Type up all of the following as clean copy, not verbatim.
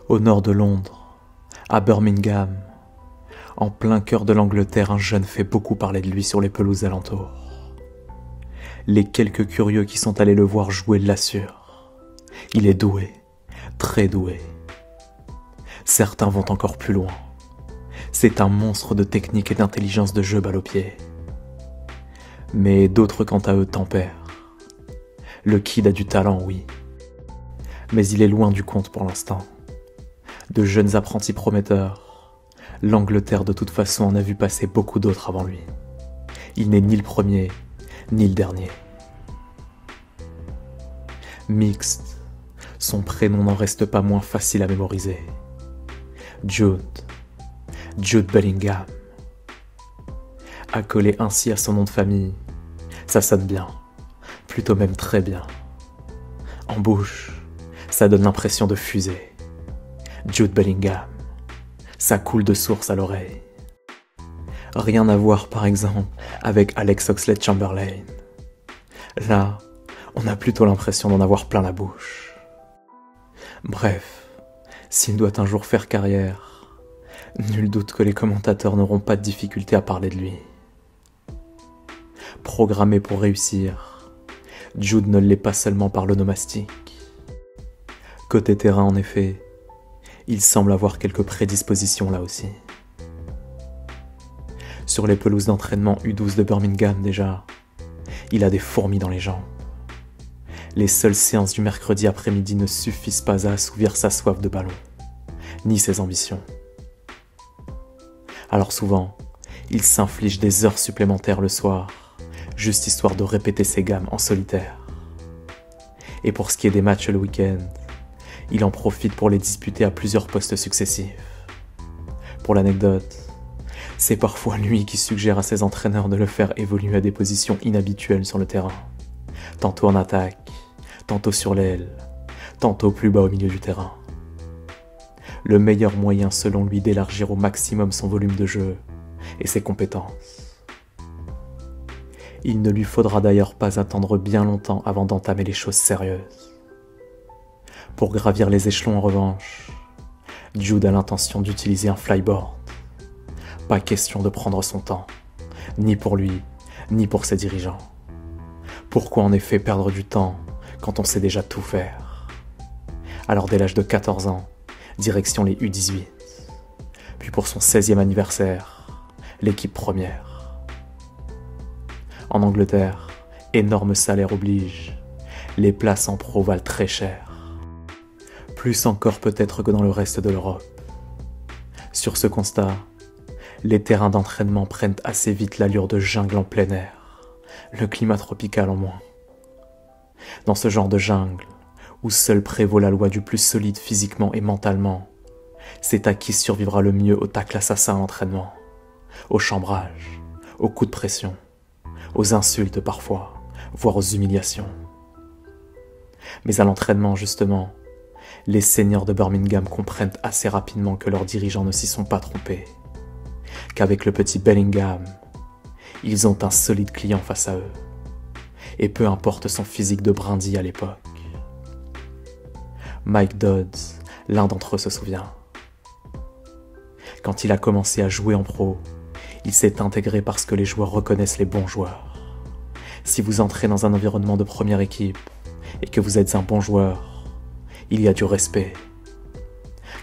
Au nord de Londres, à Birmingham, en plein cœur de l'Angleterre, un jeune fait beaucoup parler de lui sur les pelouses alentours. Les quelques curieux qui sont allés le voir jouer l'assurent. Il est doué, très doué. Certains vont encore plus loin. C'est un monstre de technique et d'intelligence de jeu balle au pied. Mais d'autres quant à eux tempèrent. Le kid a du talent, oui. Mais il est loin du compte pour l'instant. De jeunes apprentis prometteurs, l'Angleterre de toute façon en a vu passer beaucoup d'autres avant lui. Il n'est ni le premier, ni le dernier. Mixte, son prénom n'en reste pas moins facile à mémoriser. Jude Bellingham. Accolé ainsi à son nom de famille, ça sonne bien, plutôt même très bien. En bouche, ça donne l'impression de fusée. Jude Bellingham, ça coule de source à l'oreille. Rien à voir par exemple avec Alex Oxlade-Chamberlain. Là, on a plutôt l'impression d'en avoir plein la bouche. Bref, s'il doit un jour faire carrière, nul doute que les commentateurs n'auront pas de difficulté à parler de lui. Programmé pour réussir, Jude ne l'est pas seulement par l'onomastique. Côté terrain en effet, il semble avoir quelques prédispositions là aussi. Sur les pelouses d'entraînement U12 de Birmingham déjà, il a des fourmis dans les jambes. Les seules séances du mercredi après-midi ne suffisent pas à assouvir sa soif de ballon, ni ses ambitions. Alors souvent, il s'inflige des heures supplémentaires le soir, juste histoire de répéter ses gammes en solitaire. Et pour ce qui est des matchs le week-end, il en profite pour les disputer à plusieurs postes successifs. Pour l'anecdote, c'est parfois lui qui suggère à ses entraîneurs de le faire évoluer à des positions inhabituelles sur le terrain. Tantôt en attaque, tantôt sur l'aile, tantôt plus bas au milieu du terrain. Le meilleur moyen selon lui d'élargir au maximum son volume de jeu et ses compétences. Il ne lui faudra d'ailleurs pas attendre bien longtemps avant d'entamer les choses sérieuses. Pour gravir les échelons en revanche, Jude a l'intention d'utiliser un flyboard. Pas question de prendre son temps, ni pour lui, ni pour ses dirigeants. Pourquoi en effet perdre du temps quand on sait déjà tout faire? Alors dès l'âge de 14 ans, direction les U18. Puis pour son 16e anniversaire, l'équipe première. En Angleterre, énorme salaire oblige, les places en pro valent très cher. Plus encore peut-être que dans le reste de l'Europe. Sur ce constat, les terrains d'entraînement prennent assez vite l'allure de jungle en plein air, le climat tropical en moins. Dans ce genre de jungle, où seule prévaut la loi du plus solide physiquement et mentalement, c'est à qui survivra le mieux au tacle assassin à l'entraînement, au chambrage, aux coups de pression, aux insultes parfois, voire aux humiliations. Mais à l'entraînement justement, les seniors de Birmingham comprennent assez rapidement que leurs dirigeants ne s'y sont pas trompés, qu'avec le petit Bellingham, ils ont un solide client face à eux, et peu importe son physique de brindille à l'époque. Mike Dodds, l'un d'entre eux se souvient. Quand il a commencé à jouer en pro, il s'est intégré parce que les joueurs reconnaissent les bons joueurs. Si vous entrez dans un environnement de première équipe et que vous êtes un bon joueur, il y a du respect.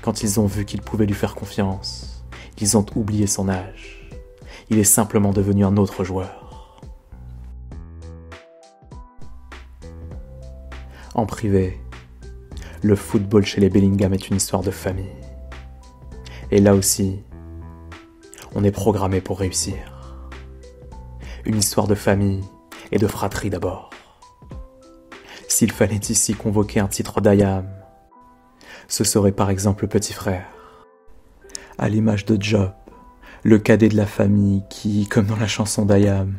Quand ils ont vu qu'ils pouvaient lui faire confiance, ils ont oublié son âge. Il est simplement devenu un autre joueur. En privé, le football chez les Bellingham est une histoire de famille. Et là aussi, on est programmé pour réussir. Une histoire de famille et de fratrie d'abord. S'il fallait ici convoquer un titre d'Ayam, ce serait par exemple le petit frère. À l'image de Job, le cadet de la famille qui, comme dans la chanson d'Ayam,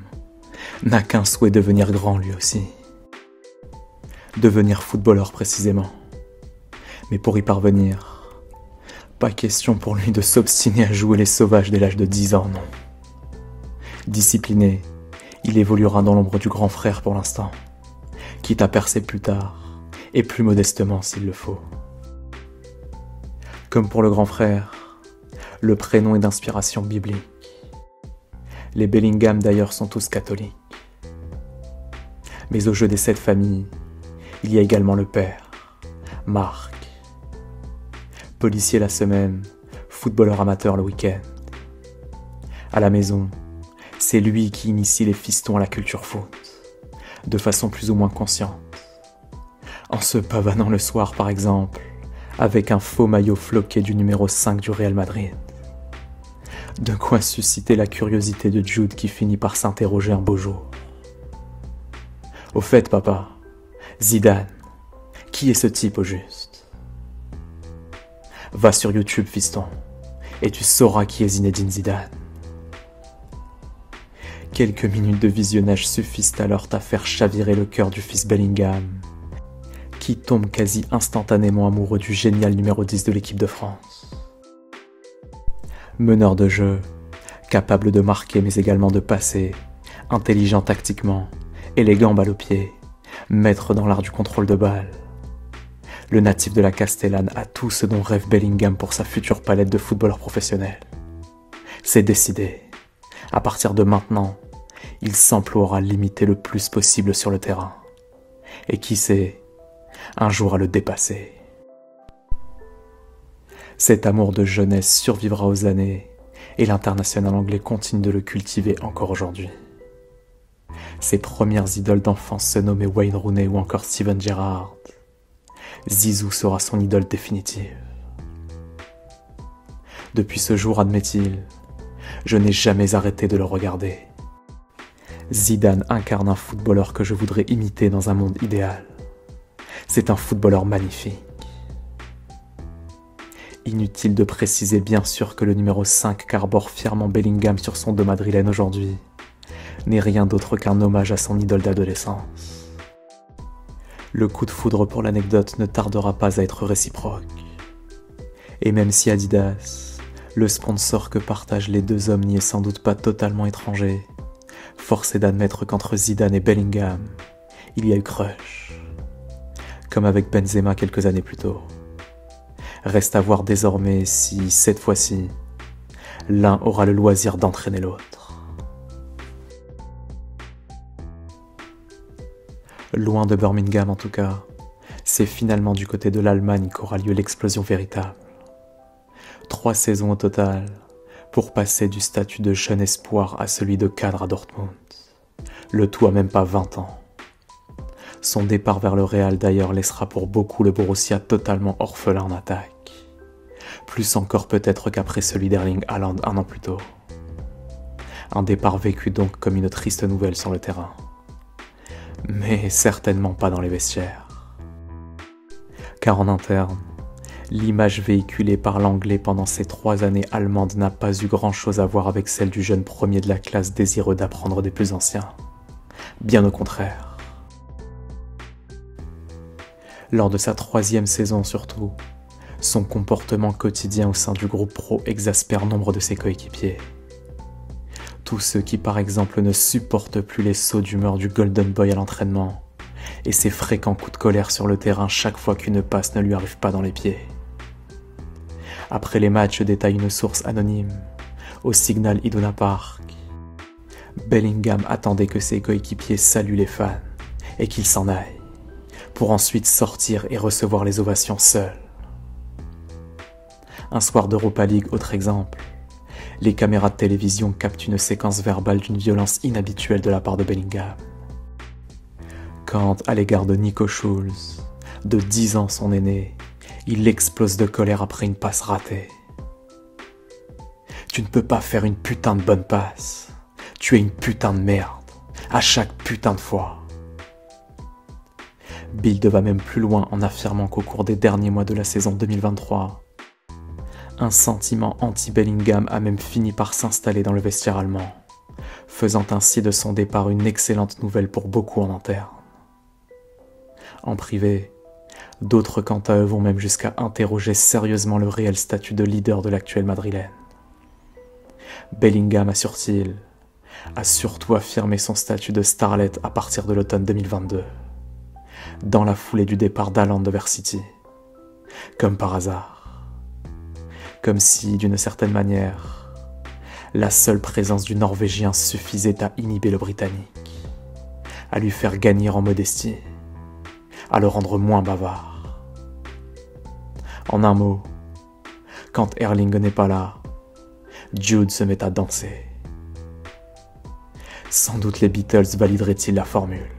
n'a qu'un souhait de devenir grand lui aussi. Devenir footballeur précisément. Mais pour y parvenir, pas question pour lui de s'obstiner à jouer les sauvages dès l'âge de 10 ans, non. Discipliné, il évoluera dans l'ombre du grand frère pour l'instant, quitte à percer plus tard, et plus modestement s'il le faut. Comme pour le grand frère, le prénom est d'inspiration biblique. Les Bellingham d'ailleurs sont tous catholiques. Mais au jeu des 7 familles, il y a également le père, Marc. Policier la semaine, footballeur amateur le week-end. À la maison, c'est lui qui initie les fistons à la culture foot, de façon plus ou moins consciente. En se pavanant le soir par exemple, avec un faux maillot floqué du numéro 5 du Real Madrid. De quoi susciter la curiosité de Jude qui finit par s'interroger un beau jour. Au fait, papa, Zidane, qui est ce type au juste? Va sur YouTube, fiston, et tu sauras qui est Zinedine Zidane. Quelques minutes de visionnage suffisent alors à faire chavirer le cœur du fils Bellingham, qui tombe quasi instantanément amoureux du génial numéro 10 de l'équipe de France. Meneur de jeu, capable de marquer mais également de passer, intelligent tactiquement, élégant balle au pied, maître dans l'art du contrôle de balle. Le natif de la Castellane a tout ce dont rêve Bellingham pour sa future palette de footballeurs professionnels. C'est décidé. À partir de maintenant, il s'emploiera à l'imiter le plus possible sur le terrain. Et qui sait, un jour à le dépasser. Cet amour de jeunesse survivra aux années et l'international anglais continue de le cultiver encore aujourd'hui. Ses premières idoles d'enfance se nommaient Wayne Rooney ou encore Steven Gerrard. Zizou sera son idole définitive. Depuis ce jour, admet-il, je n'ai jamais arrêté de le regarder. Zidane incarne un footballeur que je voudrais imiter dans un monde idéal. C'est un footballeur magnifique. Inutile de préciser bien sûr que le numéro 5 qu'arbore fièrement Bellingham sur son dos madrilène aujourd'hui n'est rien d'autre qu'un hommage à son idole d'adolescence. Le coup de foudre pour l'anecdote ne tardera pas à être réciproque. Et même si Adidas, le sponsor que partagent les deux hommes, n'y est sans doute pas totalement étranger, force est d'admettre qu'entre Zidane et Bellingham, il y a eu crush. Comme avec Benzema quelques années plus tôt. Reste à voir désormais si, cette fois-ci, l'un aura le loisir d'entraîner l'autre. Loin de Birmingham en tout cas, c'est finalement du côté de l'Allemagne qu'aura lieu l'explosion véritable. 3 saisons au total, pour passer du statut de jeune espoir à celui de cadre à Dortmund. Le tout à même pas 20 ans. Son départ vers le Real d'ailleurs laissera pour beaucoup le Borussia totalement orphelin en attaque. Plus encore peut-être qu'après celui d'Erling Haaland 1 an plus tôt. Un départ vécu donc comme une triste nouvelle sur le terrain. Mais certainement pas dans les vestiaires. Car en interne, l'image véhiculée par l'anglais pendant ces 3 années allemandes n'a pas eu grand-chose à voir avec celle du jeune premier de la classe désireux d'apprendre des plus anciens. Bien au contraire. Lors de sa 3e saison surtout, son comportement quotidien au sein du groupe pro exaspère nombre de ses coéquipiers. Tous ceux qui par exemple ne supportent plus les sauts d'humeur du Golden Boy à l'entraînement et ses fréquents coups de colère sur le terrain chaque fois qu'une passe ne lui arrive pas dans les pieds. Après les matchs, détaille une source anonyme, au Signal Iduna Park, Bellingham attendait que ses coéquipiers saluent les fans et qu'ils s'en aillent, pour ensuite sortir et recevoir les ovations seul. Un soir d'Europa League, autre exemple, les caméras de télévision captent une séquence verbale d'une violence inhabituelle de la part de Bellingham. Quand, à l'égard de Nico Schulz, de 10 ans son aîné, il explose de colère après une passe ratée. Tu ne peux pas faire une putain de bonne passe. Tu es une putain de merde, à chaque putain de fois. Bild va même plus loin en affirmant qu'au cours des derniers mois de la saison 2023, un sentiment anti-Bellingham a même fini par s'installer dans le vestiaire allemand, faisant ainsi de son départ une excellente nouvelle pour beaucoup en interne. En privé, d'autres quant à eux vont même jusqu'à interroger sérieusement le réel statut de leader de l'actuel madrilène. Bellingham, assure-t-il, a surtout affirmé son statut de starlet à partir de l'automne 2022, dans la foulée du départ d'Haaland vers City. Comme par hasard. Comme si, d'une certaine manière, la seule présence du Norvégien suffisait à inhiber le Britannique, à lui faire gagner en modestie, à le rendre moins bavard. En un mot, quand Erling n'est pas là, Jude se met à danser. Sans doute les Beatles valideraient-ils la formule.